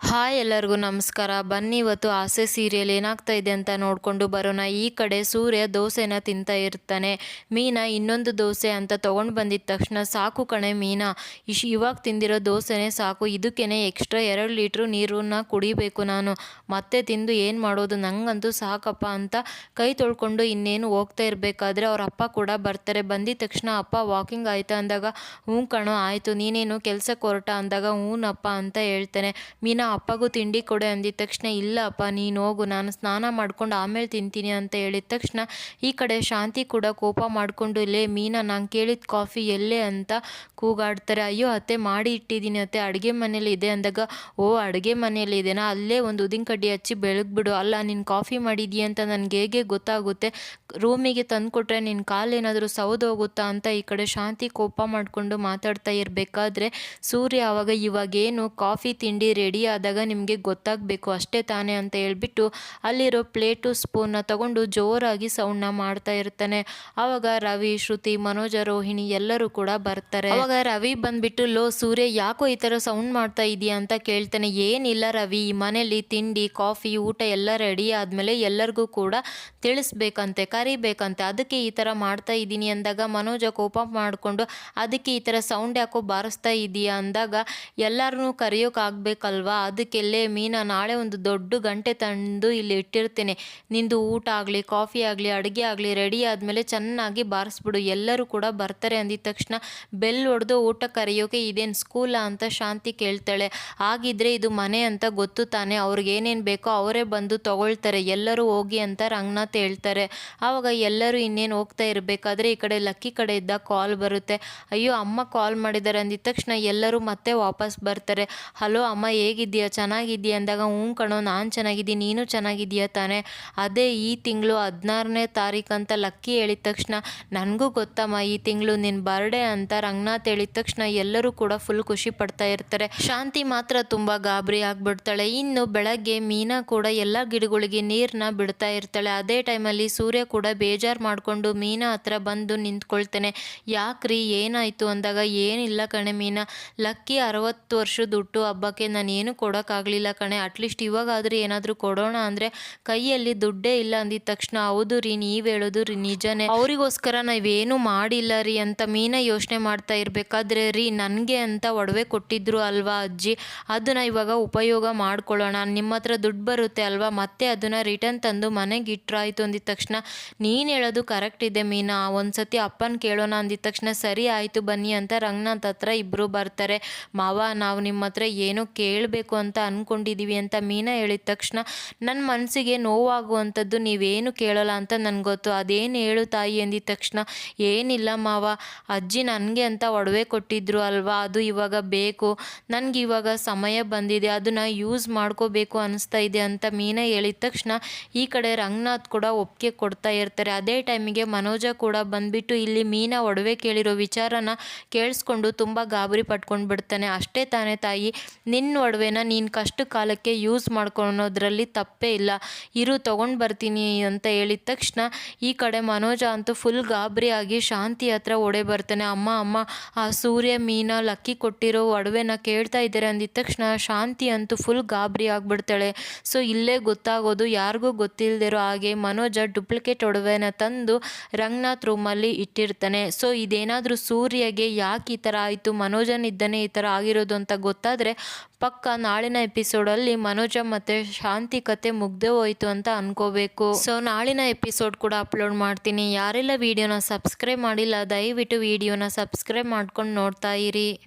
Hi ಎಲ್ಲರಿಗೂ ನಮಸ್ಕಾರ. ಬನ್ನಿ ಇವತ್ತು ಆಸೆ ಸೀರಿಯಲ್ ಏನಾಗ್ತಾ ಇದೆ ಅಂತ ನೋಡಿಕೊಂಡು ಬರೋಣ. ಈ ಕಡೆ ಸೂರ್ಯ ದೋಸೆನ ತಿಂತಾ ಇರ್ತಾನೆ. ಮೀನಾ ಇನ್ನೊಂದು ದೋಸೆ ಅಂತ ತೊಗೊಂಡು ಬಂದಿದ್ದ ತಕ್ಷಣ, ಸಾಕು ಕಣೆ ಮೀನಾ, ಇವಾಗ ತಿಂದಿರೋ ದೋಸೆನೇ ಸಾಕು, ಇದಕ್ಕೇನೆ ಎಕ್ಸ್ಟ್ರಾ 2 ಲೀಟ್ರ್ ನೀರನ್ನ ಕುಡಿಬೇಕು ನಾನು, ಮತ್ತೆ ತಿಂದು ಏನು ಮಾಡೋದು, ನಂಗಂತೂ ಸಾಕಪ್ಪ ಅಂತ ಕೈ ತೊಳ್ಕೊಂಡು ಇನ್ನೇನು ಹೋಗ್ತಾ ಇರಬೇಕಾದ್ರೆ ಅವ್ರ ಅಪ್ಪ ಕೂಡ ಬರ್ತಾರೆ. ಬಂದಿದ್ದ ತಕ್ಷಣ, ಅಪ್ಪ ವಾಕಿಂಗ್ ಆಯ್ತಾ ಅಂದಾಗ, ಹ್ಞೂ ಕಣೋ ಆಯಿತು, ನೀನೇನು ಕೆಲಸಕ್ಕೆ ಹೊರಟ ಅಂದಾಗ, ಹ್ಞೂನಪ್ಪ ಅಂತ ಹೇಳ್ತಾನೆ. ಮೀನಾ ಅಪ್ಪಗೂ ತಿಂಡಿ ಕೊಡೆ ಅಂದಿದ ತಕ್ಷಣ, ಇಲ್ಲ ಅಪ್ಪ ನೀನು ಹೋಗು, ನಾನು ಸ್ನಾನ ಮಾಡ್ಕೊಂಡು ಆಮೇಲೆ ತಿಂತೀನಿ ಅಂತ ಹೇಳಿದ ತಕ್ಷಣ, ಈ ಕಡೆ ಶಾಂತಿ ಕೂಡ ಕೋಪ ಮಾಡಿಕೊಂಡು, ಲೇ ಮೀನಾ, ನಾನು ಕೇಳಿದ ಕಾಫಿ ಎಲ್ಲೇ ಅಂತ ಕೂಗಾಡ್ತಾರೆ. ಅಯ್ಯೋ ಅತ್ತೆ, ಮಾಡಿ ಇಟ್ಟಿದ್ದೀನಿ ಅತ್ತೆ, ಅಡುಗೆ ಮನೇಲಿ ಇದೆ ಅಂದಾಗ, ಓ ಅಡುಗೆ ಮನೇಲಿ ಇದೆನಾ, ಅಲ್ಲೇ ಒಂದು ಉದಿನ ಕಡ್ಡಿ ಹಚ್ಚಿ ಬೆಳಗ್ಬಿಡು, ಅಲ್ಲ ನೀನು ಕಾಫಿ ಮಾಡಿದೀಯ ಅಂತ ನನಗೆ ಹೇಗೆ ಗೊತ್ತಾಗುತ್ತೆ, ರೂಮಿಗೆ ತಂದು ಕೊಟ್ಟರೆ ನಿನ್ನ ಕಾಲೇನಾದರೂ ಸೌದೋಗುತ್ತಾ ಅಂತ ಈ ಕಡೆ ಶಾಂತಿ ಕೋಪ ಮಾಡಿಕೊಂಡು ಮಾತಾಡ್ತಾ ಇರಬೇಕಾದ್ರೆ, ಸೂರ್ಯ ಆವಾಗ, ಇವಾಗೇನು ಕಾಫಿ ತಿಂಡಿ ರೆಡಿ ಆದಾಗ ನಿಮಗೆ ಗೊತ್ತಾಗಬೇಕು ಅಷ್ಟೇ ತಾನೇ ಅಂತ ಹೇಳ್ಬಿಟ್ಟು ಅಲ್ಲಿರೋ ಪ್ಲೇಟು ಸ್ಪೂನ್ನ ತಗೊಂಡು ಜೋರಾಗಿ ಸೌಂಡ್ನ ಮಾಡ್ತಾ ಇರ್ತಾನೆ. ಆವಾಗ ರವಿ, ಶ್ರುತಿ, ಮನೋಜ, ರೋಹಿಣಿ ಎಲ್ಲರೂ ಕೂಡ ಬರ್ತಾರೆ. ಆವಾಗ ರವಿ ಬಂದ್ಬಿಟ್ಟು, ಲೋ ಸೂರ್ಯ, ಯಾಕೋ ಈ ಥರ ಸೌಂಡ್ ಮಾಡ್ತಾ ಇದೀಯಾ ಅಂತ ಕೇಳ್ತಾನೆ. ಏನಿಲ್ಲ ರವಿ, ಈ ಮನೇಲಿ ತಿಂಡಿ ಕಾಫಿ ಊಟ ಎಲ್ಲ ರೆಡಿ ಆದಮೇಲೆ ಎಲ್ಲರಿಗೂ ಕೂಡ ತಿಳಿಸ್ಬೇಕಂತೆ, ಕರಿಬೇಕಂತೆ, ಅದಕ್ಕೆ ಈ ಥರ ಮಾಡ್ತಾ ಇದ್ದೀನಿ ಅಂದಾಗ, ಮನೋಜ ಕೋಪ ಮಾಡಿಕೊಂಡು, ಅದಕ್ಕೆ ಈ ಥರ ಸೌಂಡ್ ಯಾಕೋ ಬಾರಿಸ್ತಾ ಇದೀಯಾ ಅಂದಾಗ, ಎಲ್ಲರನ್ನೂ ಕರೆಯೋಕ್ಕಾಗಬೇಕಲ್ವಾ, ಅದಕ್ಕೆಲ್ಲೇ ಮೀನಾ, ನಾಳೆ ಒಂದು ದೊಡ್ಡ ಗಂಟೆ ತಂದು ಇಲ್ಲಿ ಇಟ್ಟಿರ್ತೇನೆ, ನಿಂದು ಊಟ ಆಗಲಿ ಕಾಫಿ ಆಗಲಿ ಅಡುಗೆ ಆಗಲಿ ರೆಡಿ ಆದಮೇಲೆ ಚೆನ್ನಾಗಿ ಬಾರಿಸ್ಬಿಡು, ಎಲ್ಲರೂ ಕೂಡ ಬರ್ತಾರೆ ಅಂದಿದ ತಕ್ಷಣ, ಬೆಲ್ ಹೊಡೆದು ಊಟ ಕರೆಯೋಕೆ ಇದೇನು ಸ್ಕೂಲಾ ಅಂತ ಶಾಂತಿ ಕೇಳ್ತಾಳೆ. ಹಾಗಿದ್ರೆ ಇದು ಮನೆ ಅಂತ ಗೊತ್ತು ತಾನೆ, ಅವ್ರಿಗೆ ಏನೇನು ಬೇಕೋ ಅವರೇ ಬಂದು ತಗೊಳ್ತಾರೆ, ಎಲ್ಲರೂ ಹೋಗಿ ಅಂತ ರಂಗನಾಥ್ ಹೇಳ್ತಾರೆ. ಆವಾಗ ಎಲ್ಲರೂ ಇನ್ನೇನು ಹೋಗ್ತಾ ಇರಬೇಕಾದ್ರೆ ಈ ಕಡೆ ಲಕ್ಕಿ ಕಡೆಯಿಂದ ಕಾಲ್ ಬರುತ್ತೆ. ಅಯ್ಯೋ ಅಮ್ಮ ಕಾಲ್ ಮಾಡಿದ್ದಾರೆ ಅಂದಿದ ತಕ್ಷಣ ಎಲ್ಲರೂ ಮತ್ತೆ ವಾಪಸ್ ಬರ್ತಾರೆ. ಹಲೋ ಅಮ್ಮ, ಹೇಗಿದ್ದೀಯಾ, ಚೆನ್ನಾಗಿದ್ದೀಯಾ ಅಂದಾಗ, ಹ್ಞೂ ಕಣೋ ನಾನು ಚೆನ್ನಾಗಿದ್ದೀನಿ, ನೀನು ಚೆನ್ನಾಗಿದ್ದೀಯಾ ತಾನೆ, ಅದೇ ಈ ತಿಂಗಳು 16ನೇ ತಾರೀಕು ಅಂತ ಲಕ್ಕಿ ಹೇಳಿದ ತಕ್ಷಣ, ನನಗೂ ಗೊತ್ತಮ್ಮ ಈ ತಿಂಗಳು ನಿನ್ನ ಬರ್ಡೇ ಅಂತ ರಂಗನಾಥ್ ಹೇಳಿದ ತಕ್ಷಣ ಎಲ್ಲರೂ ಕೂಡ ಫುಲ್ ಖುಷಿ ಪಡ್ತಾ ಇರ್ತಾರೆ. ಶಾಂತಿ ಮಾತ್ರ ತುಂಬ ಗಾಬರಿ ಆಗಿಬಿಡ್ತಾಳೆ. ಇನ್ನು ಬೆಳಗ್ಗೆ ಮೀನಾ ಕೂಡ ಎಲ್ಲ ಗಿಡಗಳಿಗೆ ನೀರನ್ನ ಬಿಡ್ತಾ ಇರ್ತಾಳೆ. ಅದೇ ಟೈಮಲ್ಲಿ ಸೂರ್ಯ ಕೂಡ ಬೇಜಾರು ಮಾಡಿಕೊಂಡು ಮೀನಾ ಹತ್ರ ಬಂದು ನಿಂತ್ಕೊಳ್ತಾನೆ. ಯಾಕ್ರಿ ಏನಾಯಿತು ಅಂದಾಗ, ಏನಿಲ್ಲ ಕಣೆ ಮೀನಾ, ಲಕ್ಕಿ 60 ವರ್ಷದ ಹುಟ್ಟು ಹಬ್ಬಕ್ಕೆ ನಾನು ಏನು ಕೊಡೋಕ್ಕಾಗಲಿಲ್ಲ ಕಣೆ, ಅಟ್ಲೀಸ್ಟ್ ಇವಾಗಾದರೂ ಏನಾದರೂ ಕೊಡೋಣ ಅಂದರೆ ಕೈಯಲ್ಲಿ ದುಡ್ಡೇ ಇಲ್ಲ ಅಂದಿದ ತಕ್ಷಣ, ಹೌದು ರೀ ನೀವು ಹೇಳೋದು ರೀ ನಿಜನೇ, ಅವರಿಗೋಸ್ಕರ ನಾವೇನು ಮಾಡಿಲ್ಲ ರೀ ಅಂತ ಮೀನಾ ಯೋಚನೆ ಮಾಡ್ತಾ ಇರಬೇಕಾದ್ರೆ, ರೀ ನನಗೆ ಅಂತ ಒಡವೆ ಕೊಟ್ಟಿದ್ರು ಅಲ್ವಾ ಅಜ್ಜಿ, ಅದನ್ನು ಇವಾಗ ಉಪಯೋಗ ಮಾಡ್ಕೊಳ್ಳೋಣ, ನಿಮ್ಮ ಹತ್ರ ದುಡ್ಡು ಬರುತ್ತೆ ಅಲ್ವಾ, ಮತ್ತೆ ಅದನ್ನು ರಿಟರ್ನ್ ತಂದು ಮನೆಗೆ ಇಟ್ಟರಾಯ್ತು ಅಂದಿದ ತಕ್ಷಣ, ನೀನು ಹೇಳೋದು ಕರೆಕ್ಟ್ ಇದೆ ಮೀನಾ, ಒಂದ್ಸತಿ ಅಪ್ಪನ ಕೇಳೋಣ ಅಂದಿದ ತಕ್ಷಣ, ಸರಿ ಆಯಿತು ಬನ್ನಿ ಅಂತ ರಂಗನಾಥ್ ಹತ್ರ ಇಬ್ಬರು ಬರ್ತಾರೆ. ಮಾವ, ನಾವು ನಿಮ್ಮ ಹತ್ರ ಏನೋ ಕೇಳಬೇಕು ಅಂತ ಅಂದ್ಕೊಂಡಿದ್ದೀವಿ ಅಂತ ಮೀನಾ ಹೇಳಿದ ತಕ್ಷಣ, ನನ್ನ ಮನಸ್ಸಿಗೆ ನೋವಾಗುವಂಥದ್ದು ನೀವೇನು ಕೇಳೋಲ್ಲ ಅಂತ ನನಗೆ ಗೊತ್ತು, ಅದೇನು ಹೇಳು ತಾಯಿ ಅಂದಿದ ತಕ್ಷಣ, ಏನಿಲ್ಲ ಮಾವ, ಅಜ್ಜಿ ನನಗೆ ಅಂತ ಒಡವೆ ಕೊಟ್ಟಿದ್ರು ಅಲ್ವಾ, ಅದು ಇವಾಗ ಬೇಕು, ನನಗೆ ಇವಾಗ ಸಮಯ ಬಂದಿದೆ, ಅದನ್ನು ಯೂಸ್ ಮಾಡ್ಕೋಬೇಕು ಅನಿಸ್ತಾ ಇದೆ ಅಂತ ಮೀನಾ ಹೇಳಿದ ತಕ್ಷಣ, ಈ ಕಡೆ ರಂಗನಾಥ್ ಕೂಡ ಒಪ್ಪಿಗೆ ಕೊಡ್ತಾ ಇರ್ತಾರೆ. ಅದೇ ಟೈಮಿಗೆ ಮನೋಜ ಕೂಡ ಬಂದ್ಬಿಟ್ಟು ಇಲ್ಲಿ ಮೀನಾ ಒಡವೆ ಕೇಳಿರೋ ವಿಚಾರನ ಕೇಳಿಸ್ಕೊಂಡು ತುಂಬ ಗಾಬರಿ ಪಟ್ಕೊಂಡು ಬಿಡ್ತಾನೆ. ಅಷ್ಟೇ ತಾನೇ ತಾಯಿ, ನಿನ್ನ ಒಡವೆನ ನೀನು ಕಷ್ಟ ಕಾಲಕ್ಕೆ ಯೂಸ್ ಮಾಡ್ಕೊಳೋದ್ರಲ್ಲಿ ತಪ್ಪೇ ಇಲ್ಲ, ಇರು ತೊಗೊಂಡು ಬರ್ತೀನಿ ಅಂತ ಹೇಳಿದ ತಕ್ಷಣ, ಈ ಕಡೆ ಮನೋಜ ಅಂತೂ ಫುಲ್ ಗಾಬರಿ ಆಗಿ ಶಾಂತಿ ಹತ್ರ ಓಡೇ ಬರ್ತಾನೆ. ಅಮ್ಮ ಅಮ್ಮ, ಆ ಸೂರ್ಯ ಮೀನಾ ಲಕ್ಕಿ ಕೊಟ್ಟಿರೋ ಒಡವೆನ ಕೇಳ್ತಾ ಇದ್ದಾರೆ ಅಂದಿದ ತಕ್ಷಣ ಶಾಂತಿ ಅಂತೂ ಫುಲ್ ಗಾಬರಿ ಆಗಿಬಿಡ್ತಾಳೆ. ಸೊ ಇಲ್ಲೇ ಗೊತ್ತಾಗೋದು, ಯಾರಿಗೂ ಗೊತ್ತಿಲ್ಲದಿರೋ ಹಾಗೆ ಮನೋಜ ಡೂಪ್ಲಿಕೇಟ್ ಒಡವೆನ ತಂದು ರಂಗನಾಥ್ ರೂಮಲ್ಲಿ ಇಟ್ಟಿರ್ತಾನೆ. ಸೊ ಇದೇನಾದರೂ ಸೂರ್ಯಗೆ ಯಾಕೆ ಈ ಥರ ಆಯಿತು, ಮನೋಜನಿದ್ದಾನೆ ಈ ಥರ ಆಗಿರೋದು ಅಂತ ಗೊತ್ತಾದರೆ ಪಕ್ಕ ನಾಳಿನ ಎಪಿಸೋಡಲ್ಲಿ ಮನೋಜ ಮತ್ತು ಶಾಂತಿ ಕತೆ ಮುಗ್ದೇ ಹೋಯಿತು ಅಂತ ಅನ್ಕೋಬೇಕು. ಸೊ ನಾಳಿನ ಎಪಿಸೋಡ್ ಕೂಡ ಅಪ್ಲೋಡ್ ಮಾಡ್ತೀನಿ. ಯಾರೆಲ್ಲ ವಿಡಿಯೋನ ಸಬ್ಸ್ಕ್ರೈಬ್ ಮಾಡಿಲ್ಲ ದಯವಿಟ್ಟು ವಿಡಿಯೋನ ಸಬ್ಸ್ಕ್ರೈಬ್ ಮಾಡ್ಕೊಂಡು ನೋಡ್ತಾ ಇರಿ.